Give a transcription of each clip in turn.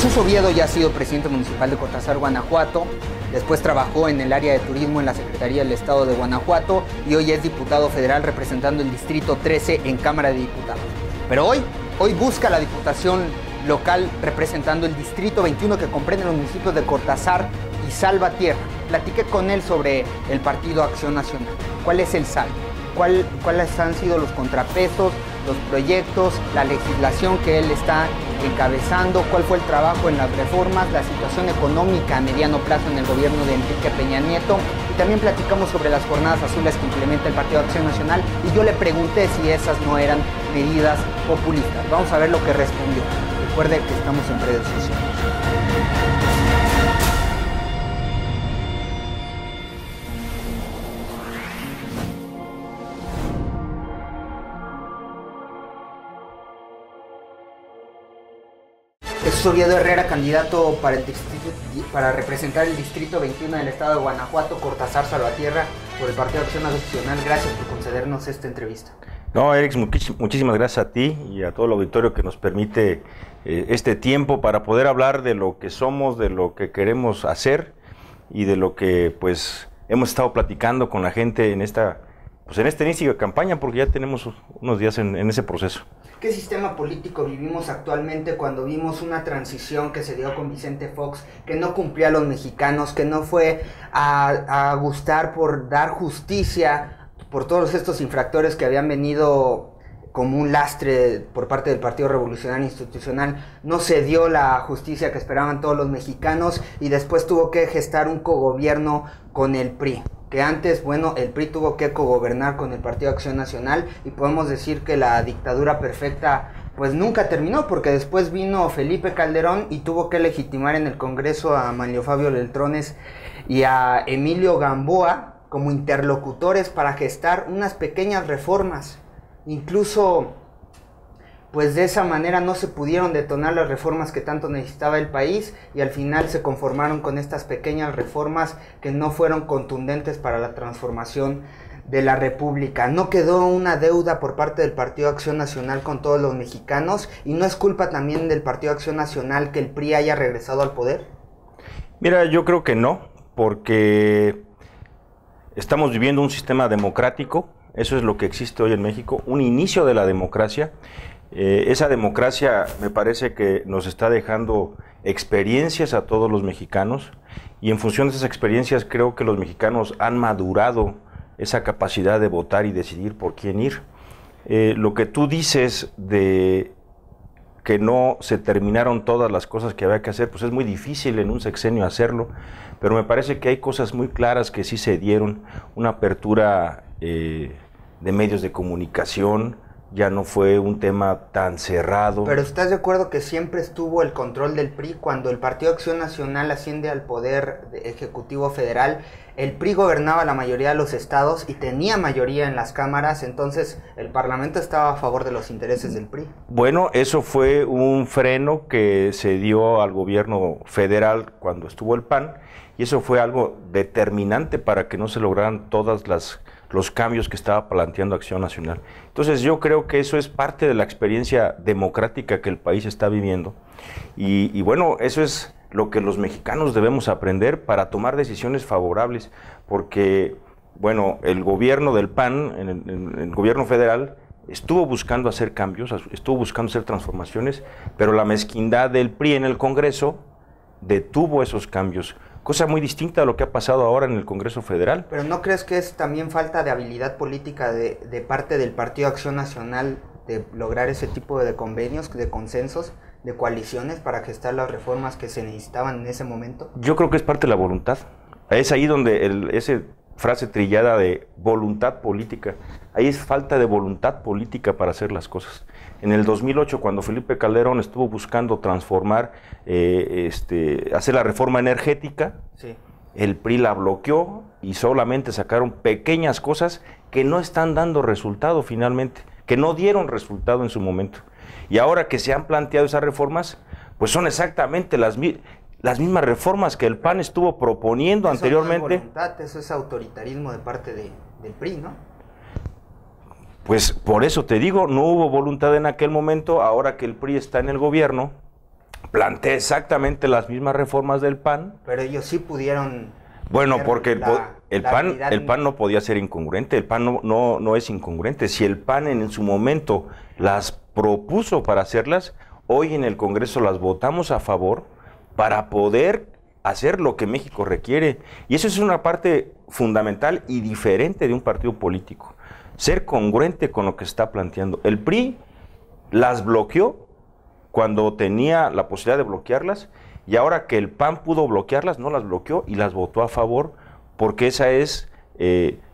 Jesús Oviedo ya ha sido presidente municipal de Cortázar, Guanajuato. Después trabajó en el área de turismo en la Secretaría del Estado de Guanajuato y hoy es diputado federal representando el Distrito 13 en Cámara de Diputados. Pero hoy busca la diputación local representando el Distrito 21 que comprende los municipios de Cortázar y Salvatierra. Platiqué con él sobre el Partido Acción Nacional. ¿Cuál es el saldo? ¿Cuáles han sido los contrapesos, los proyectos, la legislación que él está encabezando? ¿Cuál fue el trabajo en las reformas, la situación económica a mediano plazo en el gobierno de Enrique Peña Nieto? Y también platicamos sobre las jornadas azules que implementa el Partido Acción Nacional y yo le pregunté si esas no eran medidas populistas. Vamos a ver lo que respondió. Recuerde que estamos en redes sociales. Jesús Oviedo Herrera, candidato para representar el Distrito 21 del Estado de Guanajuato, Cortázar, Salvatierra, por el Partido Acción Nacional. Gracias por concedernos esta entrevista. No, Eric, muchísimas gracias a ti y a todo el auditorio que nos permite este tiempo para poder hablar de lo que somos, de lo que queremos hacer y de lo que pues hemos estado platicando con la gente en este inicio de campaña, porque ya tenemos unos días en ese proceso. ¿Qué sistema político vivimos actualmente cuando vimos una transición que se dio con Vicente Fox, que no cumplía a los mexicanos, que no fue a gustar por dar justicia por todos estos infractores que habían venido como un lastre por parte del Partido Revolucionario Institucional? No se dio la justicia que esperaban todos los mexicanos y después tuvo que gestar un cogobierno con el PRI. Que antes, bueno, el PRI tuvo que cogobernar con el Partido Acción Nacional y podemos decir que la dictadura perfecta pues nunca terminó, porque después vino Felipe Calderón y tuvo que legitimar en el Congreso a Manlio Fabio Beltrones y a Emilio Gamboa como interlocutores para gestar unas pequeñas reformas. Incluso pues de esa manera no se pudieron detonar las reformas que tanto necesitaba el país y al final se conformaron con estas pequeñas reformas que no fueron contundentes para la transformación de la República. No quedó una deuda por parte del Partido Acción Nacional con todos los mexicanos y no es culpa también del Partido Acción Nacional que el PRI haya regresado al poder. Mira, yo creo que no, porque estamos viviendo un sistema democrático, eso es lo que existe hoy en México, un inicio de la democracia. Esa democracia me parece que nos está dejando experiencias a todos los mexicanos y en función de esas experiencias creo que los mexicanos han madurado esa capacidad de votar y decidir por quién ir. Lo que tú dices de que no se terminaron todas las cosas que había que hacer, pues es muy difícil en un sexenio hacerlo, pero me parece que hay cosas muy claras que sí se dieron, una apertura de medios de comunicación. Ya no fue un tema tan cerrado. Pero ¿estás de acuerdo que siempre estuvo el control del PRI? Cuando el Partido Acción Nacional asciende al poder ejecutivo federal, el PRI gobernaba la mayoría de los estados y tenía mayoría en las cámaras, entonces el Parlamento estaba a favor de los intereses del PRI. Bueno, eso fue un freno que se dio al gobierno federal cuando estuvo el PAN, y eso fue algo determinante para que no se lograran todas los cambios que estaba planteando Acción Nacional. Entonces yo creo que eso es parte de la experiencia democrática que el país está viviendo y bueno, eso es lo que los mexicanos debemos aprender para tomar decisiones favorables, porque bueno, el gobierno del PAN, el gobierno federal, estuvo buscando hacer cambios, estuvo buscando hacer transformaciones, pero la mezquindad del PRI en el Congreso detuvo esos cambios. Cosa muy distinta a lo que ha pasado ahora en el Congreso Federal. ¿Pero no crees que es también falta de habilidad política de parte del Partido Acción Nacional de lograr ese tipo de convenios, de consensos, de coaliciones para gestar las reformas que se necesitaban en ese momento? Yo creo que es parte de la voluntad. Es ahí donde esa frase trillada de voluntad política, ahí es falta de voluntad política para hacer las cosas. En el 2008, cuando Felipe Calderón estuvo buscando transformar, hacer la reforma energética, sí, el PRI la bloqueó y solamente sacaron pequeñas cosas que no están dando resultado finalmente, que no dieron resultado en su momento. Y ahora que se han planteado esas reformas, pues son exactamente las mismas reformas que el PAN estuvo proponiendo anteriormente. No es voluntad, eso es autoritarismo de parte del PRI, ¿no? Pues por eso te digo, no hubo voluntad en aquel momento. Ahora que el PRI está en el gobierno, plantea exactamente las mismas reformas del PAN. Pero ellos sí pudieron... Bueno, porque el PAN no podía ser incongruente, el PAN no es incongruente. Si el PAN en su momento las propuso para hacerlas, hoy en el Congreso las votamos a favor para poder hacer lo que México requiere. Y eso es una parte fundamental y diferente de un partido político. Ser congruente con lo que está planteando. El PRI las bloqueó cuando tenía la posibilidad de bloquearlas, y ahora que el PAN pudo bloquearlas, no las bloqueó y las votó a favor, porque esa es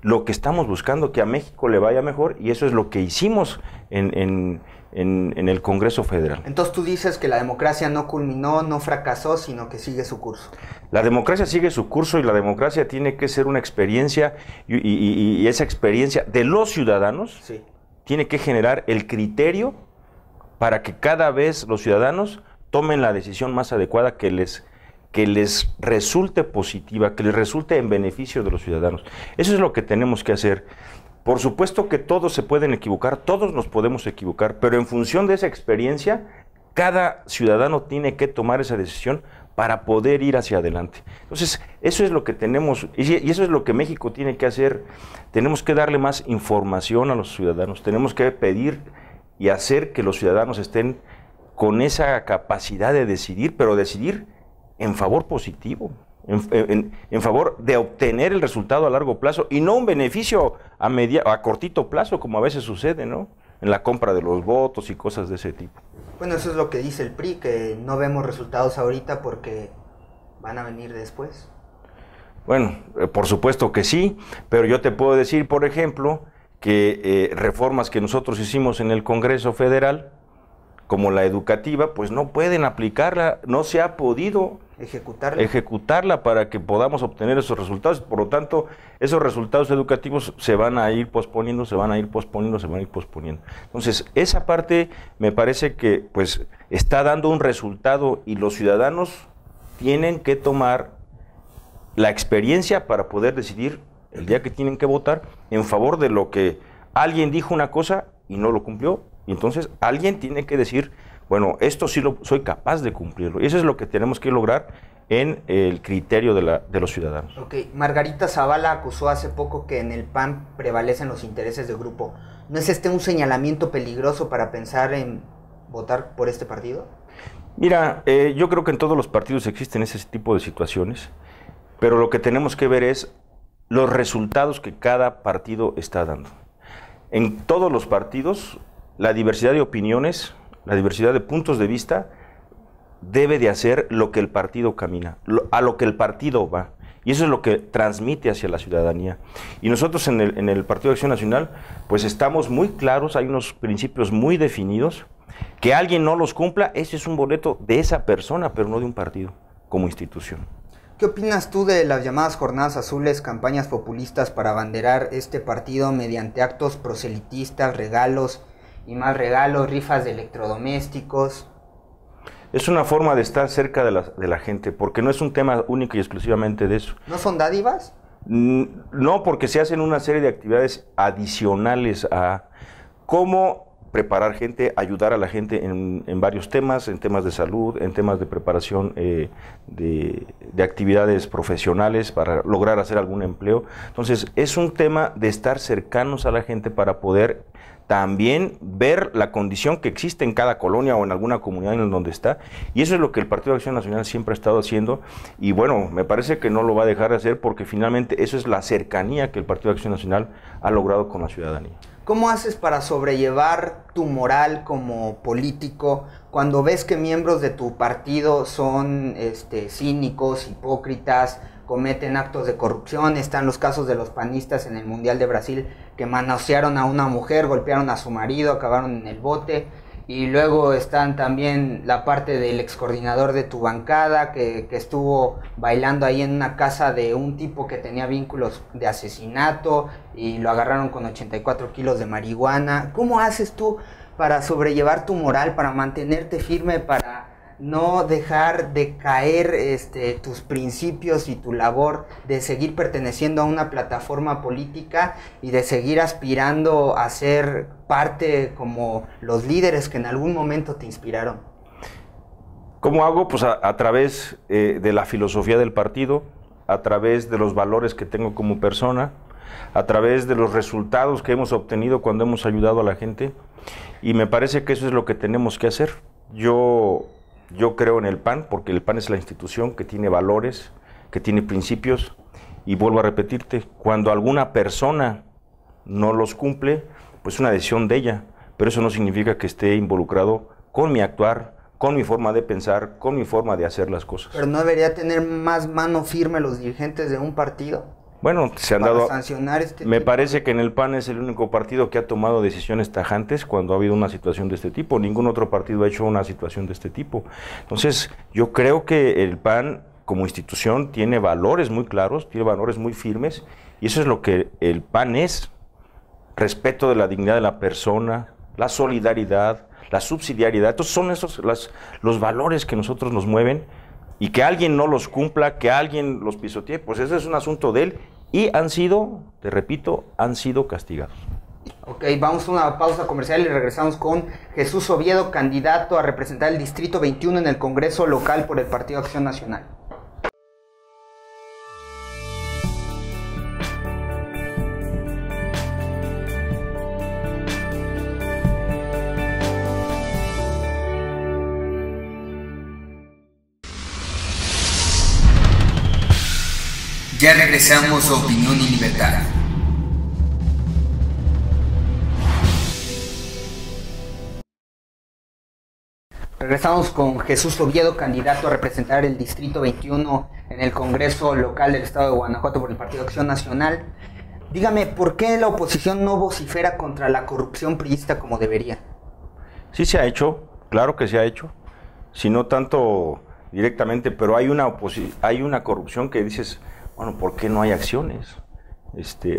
lo que estamos buscando, que a México le vaya mejor, y eso es lo que hicimos en el Congreso Federal. Entonces tú dices que la democracia no culminó, no fracasó, sino que sigue su curso. La democracia sigue su curso, y la democracia tiene que ser una experiencia, y esa experiencia de los ciudadanos sí, tiene que generar el criterio para que cada vez los ciudadanos tomen la decisión más adecuada que les resulte positiva, que les resulte en beneficio de los ciudadanos. Eso es lo que tenemos que hacer. Por supuesto que todos se pueden equivocar, todos nos podemos equivocar, pero en función de esa experiencia, cada ciudadano tiene que tomar esa decisión para poder ir hacia adelante. Entonces, eso es lo que tenemos, y eso es lo que México tiene que hacer. Tenemos que darle más información a los ciudadanos, tenemos que pedir y hacer que los ciudadanos estén con esa capacidad de decidir, pero decidir en favor positivo, en favor de obtener el resultado a largo plazo y no un beneficio a cortito plazo, como a veces sucede, ¿no? En la compra de los votos y cosas de ese tipo. Bueno, eso es lo que dice el PRI, que no vemos resultados ahorita porque van a venir después. Bueno, por supuesto que sí, pero yo te puedo decir, por ejemplo, que reformas que nosotros hicimos en el Congreso Federal, como la educativa, pues no pueden aplicarla, no se ha podido ejecutarla para que podamos obtener esos resultados. Por lo tanto, esos resultados educativos se van a ir posponiendo, se van a ir posponiendo. Entonces, esa parte me parece que pues está dando un resultado, y los ciudadanos tienen que tomar la experiencia para poder decidir el día que tienen que votar en favor de lo que alguien dijo una cosa y no lo cumplió. Y entonces alguien tiene que decir, bueno, esto sí soy capaz de cumplirlo. Y eso es lo que tenemos que lograr en el criterio de los ciudadanos. Ok, Margarita Zavala acusó hace poco que en el PAN prevalecen los intereses de grupo. ¿No es este un señalamiento peligroso para pensar en votar por este partido? Mira, yo creo que en todos los partidos existen ese tipo de situaciones, pero lo que tenemos que ver es los resultados que cada partido está dando. En todos los partidos, la diversidad de opiniones, la diversidad de puntos de vista debe de hacer lo que el partido camina, a lo que el partido va. Y eso es lo que transmite hacia la ciudadanía. Y nosotros en el Partido de Acción Nacional, pues estamos muy claros, hay unos principios muy definidos. Que alguien no los cumpla, ese es un boleto de esa persona, pero no de un partido como institución. ¿Qué opinas tú de las llamadas jornadas azules, campañas populistas para abanderar este partido mediante actos proselitistas, regalos y más regalos, rifas de electrodomésticos? Es una forma de estar cerca de la gente, porque no es un tema único y exclusivamente de eso. ¿No son dádivas? No, porque se hacen una serie de actividades adicionales a cómo preparar gente, ayudar a la gente en varios temas, en temas de salud, en temas de preparación de actividades profesionales para lograr hacer algún empleo. Entonces, es un tema de estar cercanos a la gente para poder también ver la condición que existe en cada colonia o en alguna comunidad en donde está, y eso es lo que el Partido de Acción Nacional siempre ha estado haciendo, y bueno, me parece que no lo va a dejar de hacer, porque finalmente eso es la cercanía que el Partido de Acción Nacional ha logrado con la ciudadanía. ¿Cómo haces para sobrellevar tu moral como político cuando ves que miembros de tu partido son cínicos, hipócritas, cometen actos de corrupción? Están los casos de los panistas en el Mundial de Brasil que manosearon a una mujer, golpearon a su marido, acabaron en el bote. Y luego están también la parte del excoordinador de tu bancada que estuvo bailando ahí en una casa de un tipo que tenía vínculos de asesinato y lo agarraron con 84 kilos de marihuana. ¿Cómo haces tú para sobrellevar tu moral, para mantenerte firme, para no dejar de caer tus principios y tu labor de seguir perteneciendo a una plataforma política y de seguir aspirando a ser parte como los líderes que en algún momento te inspiraron? ¿Cómo hago? Pues a través de la filosofía del partido, a través de los valores que tengo como persona, a través de los resultados que hemos obtenido cuando hemos ayudado a la gente, y me parece que eso es lo que tenemos que hacer. Yo creo en el PAN, porque el PAN es la institución que tiene valores, que tiene principios, y vuelvo a repetirte, cuando alguna persona no los cumple, pues es una decisión de ella, pero eso no significa que esté involucrado con mi actuar, con mi forma de pensar, con mi forma de hacer las cosas. ¿Pero no debería tener más mano firme los dirigentes de un partido? Bueno, se han para dado... sancionar me parece que en el PAN es el único partido que ha tomado decisiones tajantes cuando ha habido una situación de este tipo. Ningún otro partido ha hecho una situación de este tipo. Entonces, yo creo que el PAN como institución tiene valores muy claros, tiene valores muy firmes, y eso es lo que el PAN es. Respeto de la dignidad de la persona, la solidaridad, la subsidiariedad. Entonces son esos los valores que nosotros nos mueven, y que alguien no los cumpla, que alguien los pisotee, pues ese es un asunto de él, y han sido, te repito, han sido castigados. Ok, vamos a una pausa comercial y regresamos con Jesús Oviedo, candidato a representar el Distrito 21 en el Congreso local por el Partido Acción Nacional. Ya regresamos a Opinión y Libertad. Regresamos con Jesús Oviedo, candidato a representar el Distrito 21 en el Congreso local del Estado de Guanajuato por el Partido Acción Nacional. Dígame, ¿por qué la oposición no vocifera contra la corrupción priista como debería? Sí se ha hecho, claro que se ha hecho, si no tanto directamente, pero hay una corrupción que dices... Bueno, ¿por qué no hay acciones?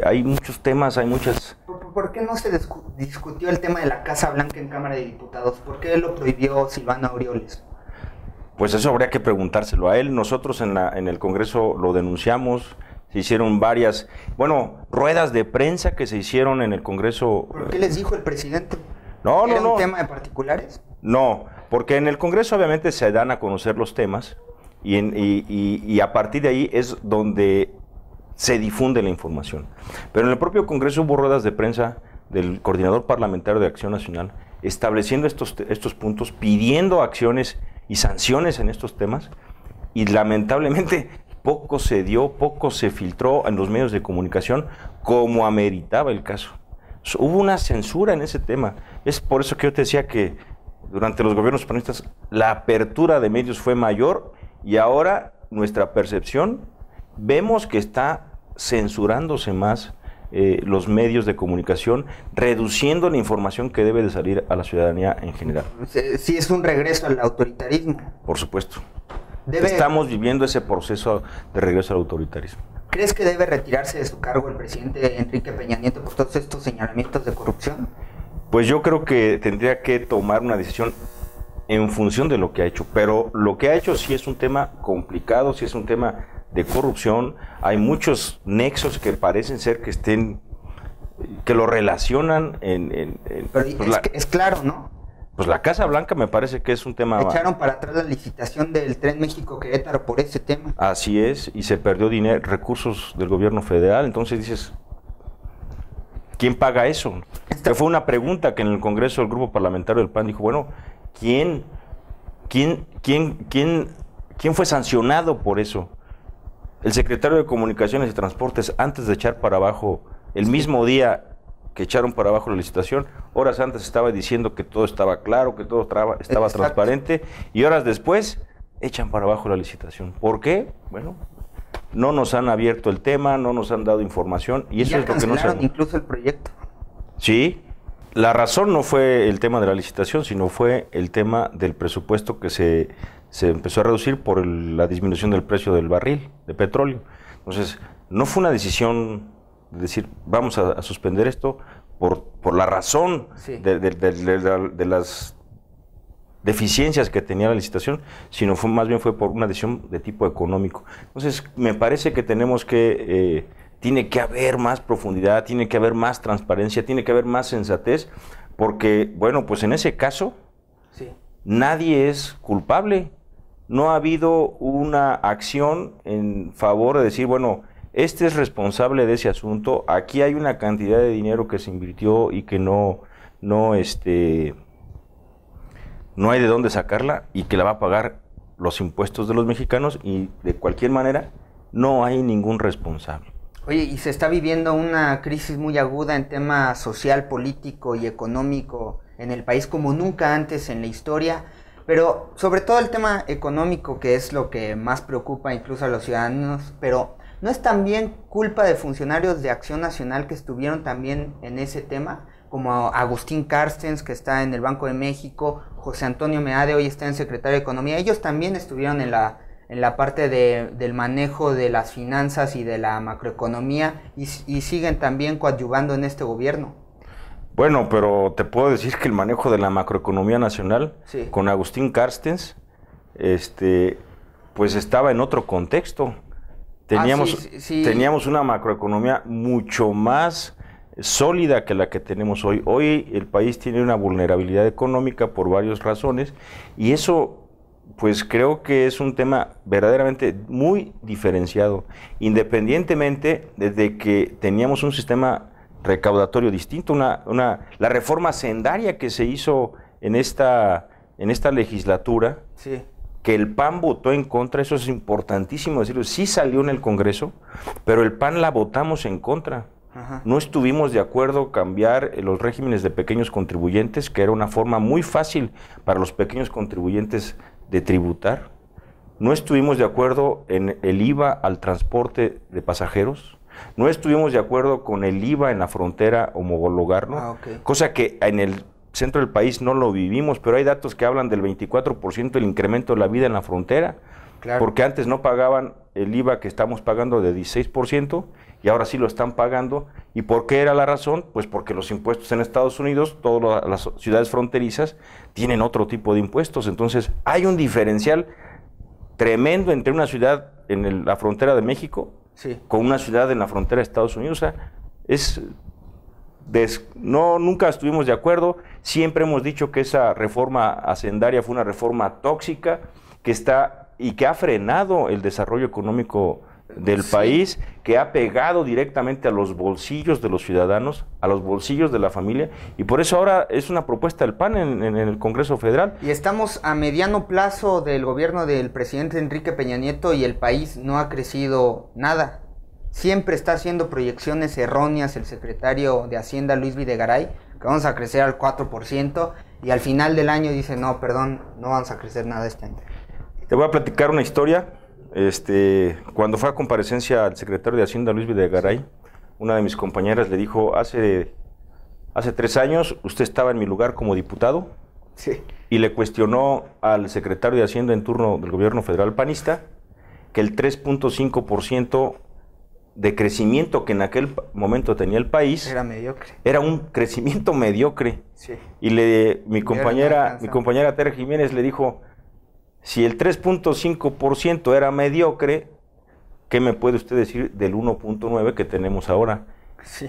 Hay muchos temas, hay muchas... ¿Por qué no se discutió el tema de la Casa Blanca en Cámara de Diputados? ¿Por qué lo prohibió Silvano Aureoles? Pues eso habría que preguntárselo a él. Nosotros en el Congreso lo denunciamos, se hicieron varias, ruedas de prensa que se hicieron en el Congreso. ¿Por qué les dijo el presidente? No. ¿Era un tema de particulares? No, porque en el Congreso obviamente se dan a conocer los temas, y a partir de ahí es donde se difunde la información. Pero en el propio Congreso hubo ruedas de prensa del coordinador parlamentario de Acción Nacional estableciendo estos puntos, pidiendo acciones y sanciones en estos temas, y lamentablemente poco se dio, poco se filtró en los medios de comunicación como ameritaba el caso. Hubo una censura en ese tema. Es por eso que yo te decía que durante los gobiernos panistas la apertura de medios fue mayor, y ahora nuestra percepción, vemos que está censurándose más los medios de comunicación, reduciendo la información que debe de salir a la ciudadanía en general. Sí, es un regreso al autoritarismo. Por supuesto. Estamos viviendo ese proceso de regreso al autoritarismo. ¿Crees que debe retirarse de su cargo el presidente Enrique Peña Nieto por todos estos señalamientos de corrupción? Pues yo creo que tendría que tomar una decisión en función de lo que ha hecho, pero lo que ha hecho sí es un tema complicado, sí es un tema de corrupción. Hay muchos nexos que parecen ser que lo relacionan pero es claro, ¿no? Pues la Casa Blanca me parece que es un tema... Echaron para atrás la licitación del Tren México-Querétaro por ese tema. Así es, y se perdió recursos del gobierno federal. Entonces dices, ¿quién paga eso? Que fue una pregunta que en el Congreso el grupo parlamentario del PAN dijo, bueno, ¿quién fue sancionado por eso? El secretario de Comunicaciones y Transportes, antes de echar para abajo, el mismo día que echaron para abajo la licitación, horas antes estaba diciendo que todo estaba claro, que todo estaba transparente, y horas después echan para abajo la licitación. ¿Por qué? Bueno, no nos han abierto el tema, no nos han dado información, y eso es lo que no se... incluso el proyecto. Sí, la razón no fue el tema de la licitación, sino fue el tema del presupuesto que se empezó a reducir por la disminución del precio del barril de petróleo. Entonces, no fue una decisión de decir, vamos a suspender esto por la razón de las deficiencias que tenía la licitación, sino más bien fue por una decisión de tipo económico. Entonces, me parece que tenemos que... tiene que haber más profundidad, tiene que haber más transparencia, tiene que haber más sensatez, porque, bueno, pues en ese caso, nadie es culpable. no ha habido una acción en favor de decir, bueno, este es responsable de ese asunto, aquí hay una cantidad de dinero que se invirtió y que no hay de dónde sacarla y que la va a pagar los impuestos de los mexicanos y de cualquier manera no hay ningún responsable. Oye, y se está viviendo una crisis muy aguda en tema social, político y económico en el país como nunca antes en la historia, pero sobre todo el tema económico, que es lo que más preocupa incluso a los ciudadanos, pero ¿no es también culpa de funcionarios de Acción Nacional que estuvieron también en ese tema? Como Agustín Carstens, que está en el Banco de México, José Antonio Meade, hoy está en Secretario de Economía. Ellos también estuvieron en la parte del manejo de las finanzas y de la macroeconomía y siguen también coadyuvando en este gobierno. Bueno, pero te puedo decir que el manejo de la macroeconomía nacional, sí, con Agustín Carstens, pues estaba en otro contexto. Teníamos una macroeconomía mucho más sólida que la que tenemos hoy. Hoy el país tiene una vulnerabilidad económica por varias razones y eso pues creo que es un tema verdaderamente muy diferenciado, independientemente de que teníamos un sistema recaudatorio distinto, la reforma hacendaria que se hizo en esta legislatura, sí, que el PAN votó en contra, eso es importantísimo decirlo, sí salió en el Congreso, pero el PAN la votamos en contra. Ajá. No estuvimos de acuerdo cambiar los regímenes de pequeños contribuyentes, que era una forma muy fácil para los pequeños contribuyentes de tributar. No estuvimos de acuerdo en el IVA al transporte de pasajeros. No estuvimos de acuerdo con el IVA en la frontera homologarlo, okay, cosa que en el centro del país no lo vivimos, pero hay datos que hablan del 24% del incremento de la vida en la frontera, claro, porque antes no pagaban el IVA que estamos pagando de 16% y ahora sí lo están pagando. ¿Y por qué era la razón? Pues porque los impuestos en Estados Unidos, todas las ciudades fronterizas, tienen otro tipo de impuestos. Entonces hay un diferencial tremendo entre una ciudad en la frontera de México, sí, con una ciudad en la frontera de Estados Unidos. O sea, nunca estuvimos de acuerdo. Siempre hemos dicho que esa reforma hacendaria fue una reforma tóxica que ha frenado el desarrollo económico del país, que ha pegado directamente a los bolsillos de los ciudadanos, a los bolsillos de la familia, y por eso ahora es una propuesta del PAN en el Congreso Federal. Y estamos a mediano plazo del gobierno del presidente Enrique Peña Nieto y el país no ha crecido nada. Siempre está haciendo proyecciones erróneas el secretario de Hacienda, Luis Videgaray, que vamos a crecer al 4%, y al final del año dice, no, perdón, no vamos a crecer nada este año. Te voy a platicar una historia. Cuando fue a comparecencia al secretario de Hacienda, Luis Videgaray, una de mis compañeras le dijo, hace 3 años usted estaba en mi lugar como diputado, sí, y le cuestionó al secretario de Hacienda en turno del gobierno federal panista que el 3.5% de crecimiento que en aquel momento tenía el país era mediocre, era un crecimiento mediocre. Sí. Y mi compañera Tere Jiménez le dijo, si el 3.5% era mediocre, ¿qué me puede usted decir del 1.9 que tenemos ahora? Sí.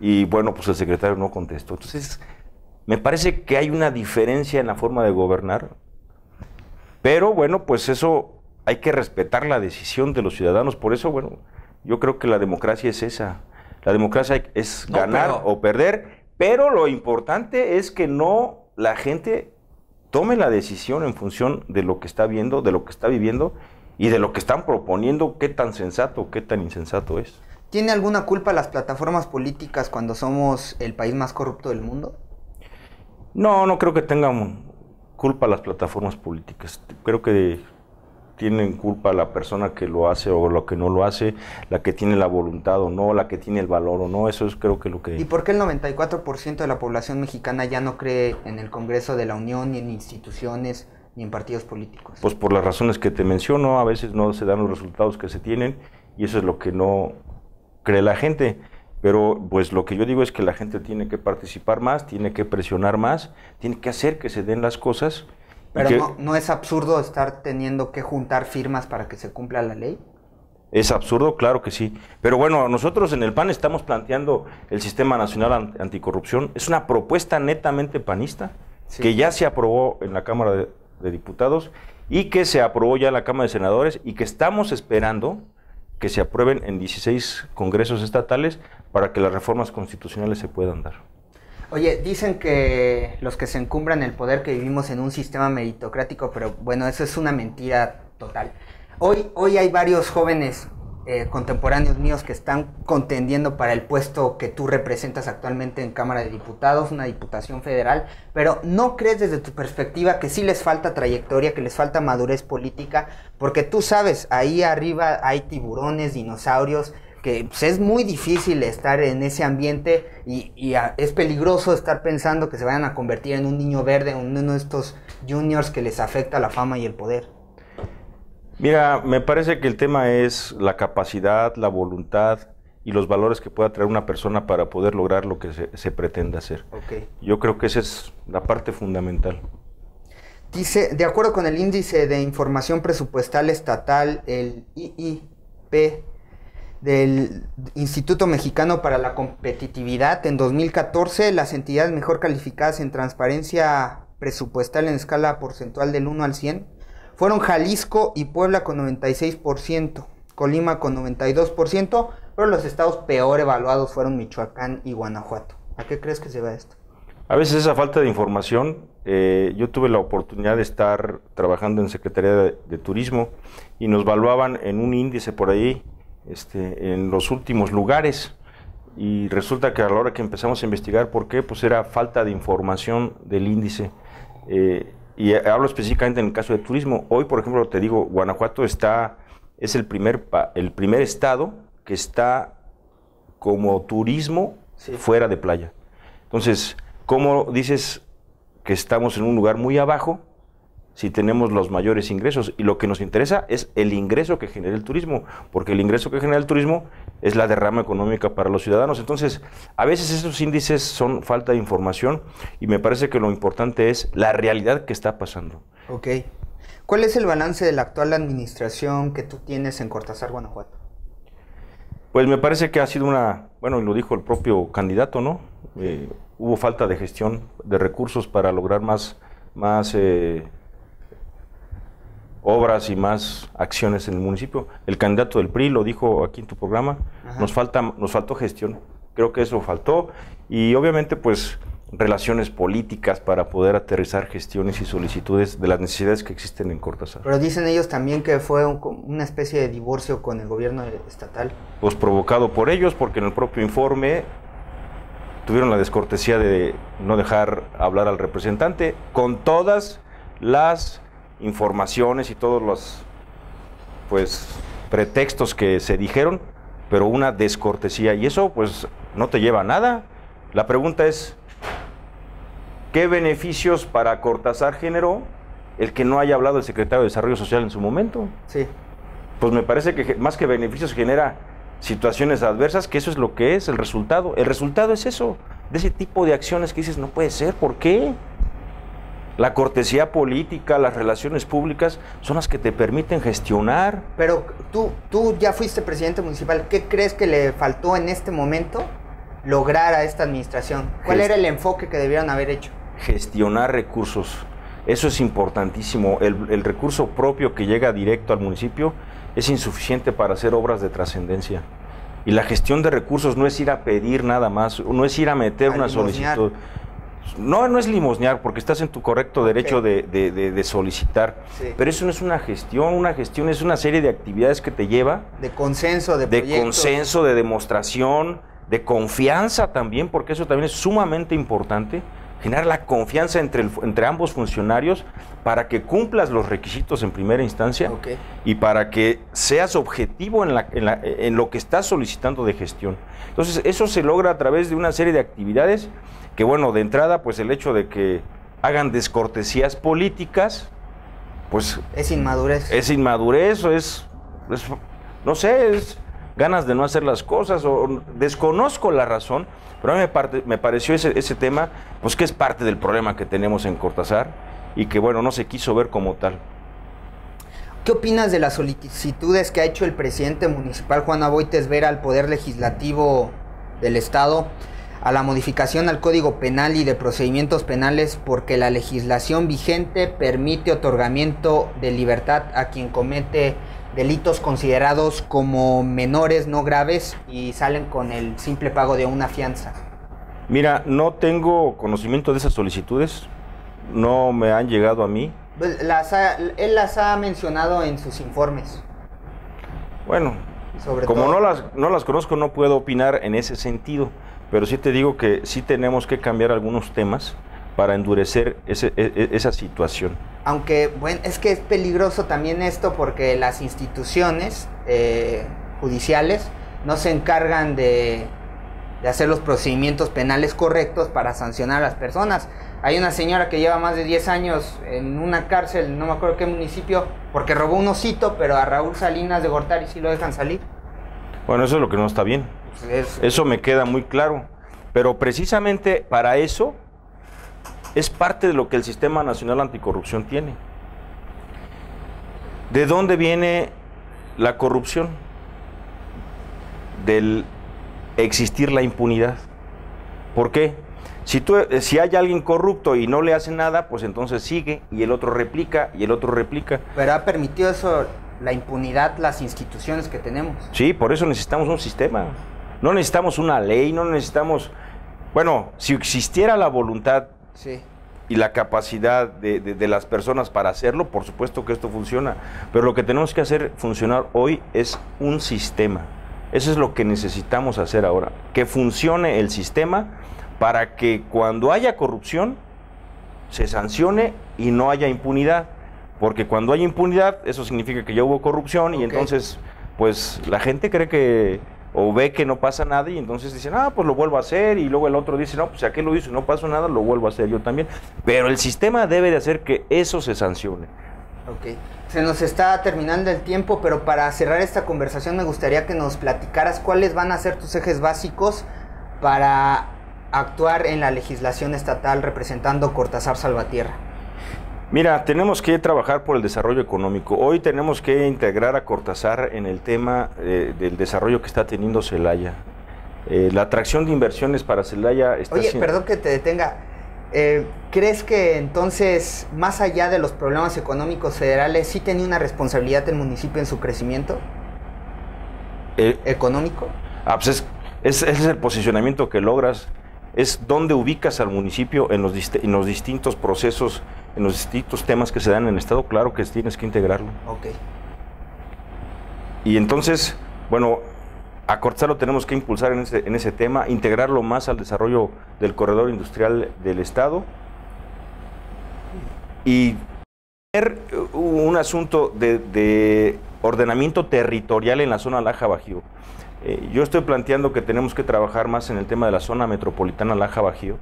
Y bueno, pues el secretario no contestó. Entonces, me parece que hay una diferencia en la forma de gobernar, pero bueno, pues eso hay que respetar la decisión de los ciudadanos. Por eso, bueno, yo creo que la democracia es esa. La democracia es ganar o perder, pero lo importante es que no la gente tome la decisión en función de lo que está viendo, de lo que está viviendo y de lo que están proponiendo, qué tan sensato, qué tan insensato es. ¿Tiene alguna culpa las plataformas políticas cuando somos el país más corrupto del mundo? No creo que tengan culpa las plataformas políticas. Creo que tienen culpa la persona que lo hace o lo que no lo hace, la que tiene la voluntad o no, la que tiene el valor o no. Eso es creo que lo que... ¿Y por qué el 94% de la población mexicana ya no cree en el Congreso de la Unión, ni en instituciones, ni en partidos políticos? Pues por las razones que te menciono, a veces no se dan los resultados que se tienen y eso es lo que no cree la gente. Pero pues lo que yo digo es que la gente tiene que participar más, tiene que presionar más, tiene que hacer que se den las cosas. Pero ¿no es absurdo estar teniendo que juntar firmas para que se cumpla la ley? Es absurdo, claro que sí. Pero bueno, nosotros en el PAN estamos planteando el Sistema Nacional Anticorrupción. Es una propuesta netamente panista, sí, que ya se aprobó en la Cámara de Diputados y que se aprobó ya en la Cámara de Senadores y que estamos esperando que se aprueben en 16 congresos estatales para que las reformas constitucionales se puedan dar. Oye, dicen que los que se encumbran el poder, que vivimos en un sistema meritocrático, pero bueno, eso es una mentira total. Hoy hay varios jóvenes contemporáneos míos que están contendiendo para el puesto que tú representas actualmente en Cámara de Diputados, una diputación federal, pero ¿no crees desde tu perspectiva que sí les falta trayectoria, que les falta madurez política? Porque tú sabes, ahí arriba hay tiburones, dinosaurios, que pues, es muy difícil estar en ese ambiente y es peligroso estar pensando que se vayan a convertir en un niño verde, en uno de estos juniors que les afecta la fama y el poder. Mira, me parece que el tema es la capacidad, la voluntad y los valores que pueda traer una persona para poder lograr lo que se pretende hacer. Okay. Yo creo que esa es la parte fundamental. Dice, de acuerdo con el Índice de Información Presupuestal Estatal, el IIP, del Instituto Mexicano para la Competitividad, en 2014, las entidades mejor calificadas en transparencia presupuestal en escala porcentual del 1 al 100 fueron Jalisco y Puebla con 96%, Colima con 92%, pero los estados peor evaluados fueron Michoacán y Guanajuato. ¿A qué crees que se va esto? A veces esa falta de información, yo tuve la oportunidad de estar trabajando en Secretaría de Turismo y nos evaluaban en un índice por ahí, en los últimos lugares, y resulta que a la hora que empezamos a investigar por qué, pues era falta de información del índice. Y hablo específicamente en el caso de turismo. Hoy, por ejemplo, te digo, Guanajuato es el primer estado que está como turismo fuera de playa. Entonces, ¿cómo dices que estamos en un lugar muy abajo si tenemos los mayores ingresos? Y lo que nos interesa es el ingreso que genera el turismo, porque el ingreso que genera el turismo es la derrama económica para los ciudadanos. Entonces, a veces esos índices son falta de información y me parece que lo importante es la realidad que está pasando. Ok. ¿Cuál es el balance de la actual administración que tú tienes en Cortázar, Guanajuato? Pues me parece que ha sido bueno, lo dijo el propio candidato, ¿no? Hubo falta de gestión de recursos para lograr más obras y más acciones en el municipio. El candidato del PRI lo dijo aquí en tu programa. Ajá. Nos faltó gestión. Creo que eso faltó y obviamente pues relaciones políticas para poder aterrizar gestiones y solicitudes de las necesidades que existen en Cortázar. Pero dicen ellos también que fue una especie de divorcio con el gobierno estatal. Pues provocado por ellos, porque en el propio informe tuvieron la descortesía de no dejar hablar al representante con todas las informaciones y todos los pretextos que se dijeron, pero una descortesía, y eso pues no te lleva a nada. La pregunta es, ¿qué beneficios para Cortázar generó el que no haya hablado el secretario de Desarrollo Social en su momento? Sí. Pues me parece que más que beneficios genera situaciones adversas, que eso es lo que es el resultado. El resultado es eso, de ese tipo de acciones que dices, no puede ser, ¿por qué? La cortesía política, las relaciones públicas son las que te permiten gestionar. Pero tú ya fuiste presidente municipal, ¿qué crees que le faltó en este momento lograr a esta administración? ¿Cuál era el enfoque que debieron haber hecho? Gestionar recursos, eso es importantísimo. El recurso propio que llega directo al municipio es insuficiente para hacer obras de trascendencia. Y la gestión de recursos no es ir a pedir nada más, no es ir a meter una solicitud. No es limosnear, porque estás en tu correcto derecho de solicitar, sí. Pero eso no es una gestión es una serie de actividades que te lleva... De consenso, de proyectos. De consenso, de demostración, de confianza también, porque eso también es sumamente importante, generar la confianza entre ambos funcionarios para que cumplas los requisitos en primera instancia, y para que seas objetivo en lo que estás solicitando de gestión. Entonces, eso se logra a través de una serie de actividades que, bueno, de entrada, pues el hecho de que hagan descortesías políticas, pues... Es inmadurez. Es inmadurez, no sé, es ganas de no hacer las cosas, o desconozco la razón, pero a mí me pareció ese tema, pues que es parte del problema que tenemos en Cortázar, y que, bueno, no se quiso ver como tal. ¿Qué opinas de las solicitudes que ha hecho el presidente municipal, Juan Aboites Vera, al Poder Legislativo del Estado, a la modificación al Código Penal y de procedimientos penales porque la legislación vigente permite otorgamiento de libertad a quien comete delitos considerados como menores no graves y salen con el simple pago de una fianza. Mira, no tengo conocimiento de esas solicitudes, no me han llegado a mí. Él las ha mencionado en sus informes. Bueno, como no las conozco, no puedo opinar en ese sentido, pero sí te digo que sí tenemos que cambiar algunos temas para endurecer esa situación. Aunque, bueno, es que es peligroso también esto porque las instituciones judiciales no se encargan de hacer los procedimientos penales correctos para sancionar a las personas. Hay una señora que lleva más de 10 años en una cárcel, no me acuerdo qué municipio, porque robó un osito, pero a Raúl Salinas de Gortari sí lo dejan salir. Bueno, eso es lo que no está bien. Eso me queda muy claro. Pero precisamente para eso es parte de lo que el Sistema Nacional Anticorrupción tiene. ¿De dónde viene la corrupción? Del existir la impunidad. ¿Por qué? Si hay alguien corrupto y no le hace nada, pues entonces sigue y el otro replica y el otro replica. Pero ha permitido eso, la impunidad, las instituciones que tenemos. Sí, por eso necesitamos un sistema. No necesitamos una ley, no necesitamos... Bueno, si existiera la voluntad sí, y la capacidad de las personas para hacerlo, por supuesto que esto funciona. Pero lo que tenemos que hacer funcionar hoy es un sistema. Eso es lo que necesitamos hacer ahora. Que funcione el sistema para que cuando haya corrupción se sancione y no haya impunidad. Porque cuando hay impunidad, eso significa que ya hubo corrupción y entonces, pues, la gente cree que, o ve que no pasa nada y entonces dicen, pues lo vuelvo a hacer, y luego el otro dice, no, pues si aquel lo hizo y no pasó nada, lo vuelvo a hacer yo también. Pero el sistema debe de hacer que eso se sancione. Ok. Se nos está terminando el tiempo, pero para cerrar esta conversación me gustaría que nos platicaras cuáles van a ser tus ejes básicos para actuar en la legislación estatal representando Cortázar Salvatierra. Mira, tenemos que trabajar por el desarrollo económico. Hoy tenemos que integrar a Cortázar en el tema del desarrollo que está teniendo Celaya. La atracción de inversiones para Celaya está... Oye, perdón que te detenga. ¿Crees que entonces, más allá de los problemas económicos federales, sí tenía una responsabilidad el municipio en su crecimiento económico? Pues es el posicionamiento que logras, es dónde ubicas al municipio en los distintos procesos, en los distintos temas que se dan en el Estado. Claro que tienes que integrarlo. Ok. Y entonces, bueno, a Cortázar lo tenemos que impulsar en ese tema, integrarlo más al desarrollo del corredor industrial del Estado y tener un asunto de ordenamiento territorial en la zona Laja-Bajío. Yo estoy planteando que tenemos que trabajar más en el tema de la zona metropolitana Laja-Bajío,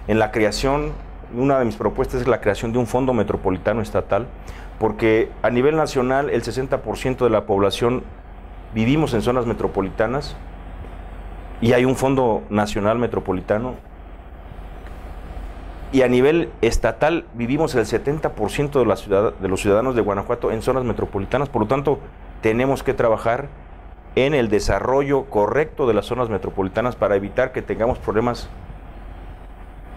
en la creación, una de mis propuestas es la creación de un fondo metropolitano estatal, porque a nivel nacional el 60% de la población vivimos en zonas metropolitanas y hay un fondo nacional metropolitano, y a nivel estatal vivimos el 70% de los ciudadanos de Guanajuato en zonas metropolitanas. Por lo tanto, tenemos que trabajar en el desarrollo correcto de las zonas metropolitanas para evitar que tengamos problemas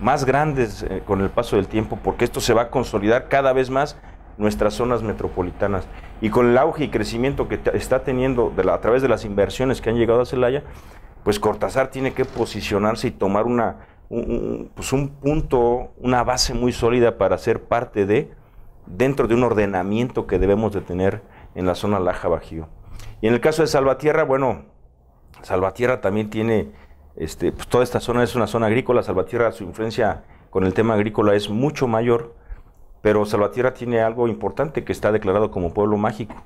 más grandes con el paso del tiempo, porque esto se va a consolidar cada vez más nuestras zonas metropolitanas. Y con el auge y crecimiento que está teniendo a través de las inversiones que han llegado a Celaya, pues Cortázar tiene que posicionarse y tomar un punto, una base muy sólida para ser parte dentro de un ordenamiento que debemos de tener en la zona Laja-Bajío. Y en el caso de Salvatierra, bueno, Salvatierra también tiene, pues toda esta zona es una zona agrícola. Salvatierra, su influencia con el tema agrícola es mucho mayor, pero Salvatierra tiene algo importante que está declarado como pueblo mágico.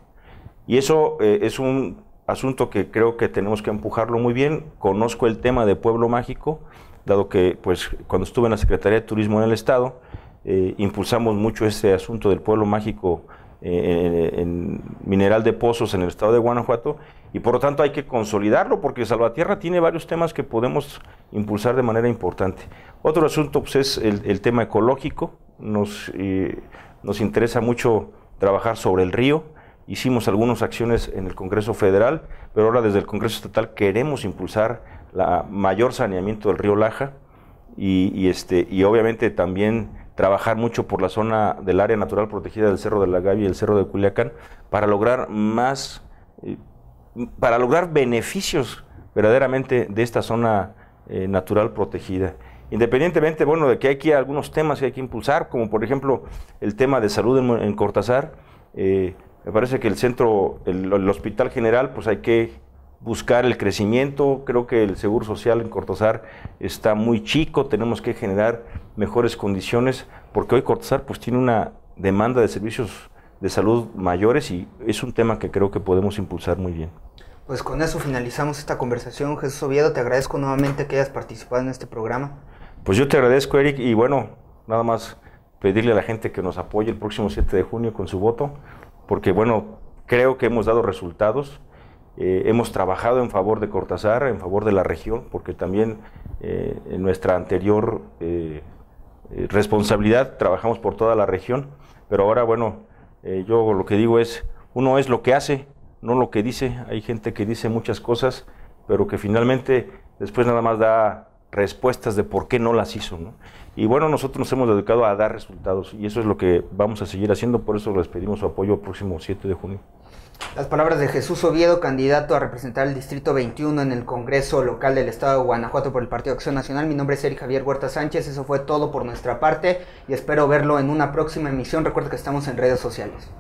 Y eso es un asunto que creo que tenemos que empujarlo muy bien. Conozco el tema de pueblo mágico, dado que pues cuando estuve en la Secretaría de Turismo en el Estado, impulsamos mucho este asunto del pueblo mágico en Mineral de Pozos en el Estado de Guanajuato, y por lo tanto hay que consolidarlo porque Salvatierra tiene varios temas que podemos impulsar de manera importante. Otro asunto pues, es el tema ecológico. Nos interesa mucho trabajar sobre el río. Hicimos algunas acciones en el Congreso Federal, pero ahora desde el Congreso Estatal queremos impulsar mayor saneamiento del río Laja y obviamente también trabajar mucho por la zona del área natural protegida del Cerro de la Gavia y el Cerro de Culiacán para lograr para lograr beneficios verdaderamente de esta zona natural protegida. Independientemente, bueno, de que hay aquí algunos temas que hay que impulsar, como por ejemplo el tema de salud en Cortázar, me parece que el Hospital General, pues hay que buscar el crecimiento. Creo que el Seguro Social en Cortázar está muy chico, tenemos que generar mejores condiciones, porque hoy Cortázar pues tiene una demanda de servicios de salud mayores y es un tema que creo que podemos impulsar muy bien. Pues con eso finalizamos esta conversación. Jesús Oviedo, te agradezco nuevamente que hayas participado en este programa. Pues yo te agradezco, Eric, y bueno, nada más pedirle a la gente que nos apoye el próximo 7 de junio con su voto, porque bueno, creo que hemos dado resultados, hemos trabajado en favor de Cortázar, en favor de la región, porque también en nuestra anterior responsabilidad trabajamos por toda la región, pero ahora bueno, yo lo que digo es, uno es lo que hace, no lo que dice. Hay gente que dice muchas cosas, pero que finalmente después nada más da respuestas de por qué no las hizo, ¿no? Y bueno, nosotros nos hemos dedicado a dar resultados y eso es lo que vamos a seguir haciendo, por eso les pedimos su apoyo el próximo 7 de junio. Las palabras de Jesús Oviedo, candidato a representar el Distrito 21 en el Congreso Local del Estado de Guanajuato por el Partido Acción Nacional. Mi nombre es Eric Javier Huerta Sánchez, eso fue todo por nuestra parte y espero verlo en una próxima emisión. Recuerda que estamos en redes sociales.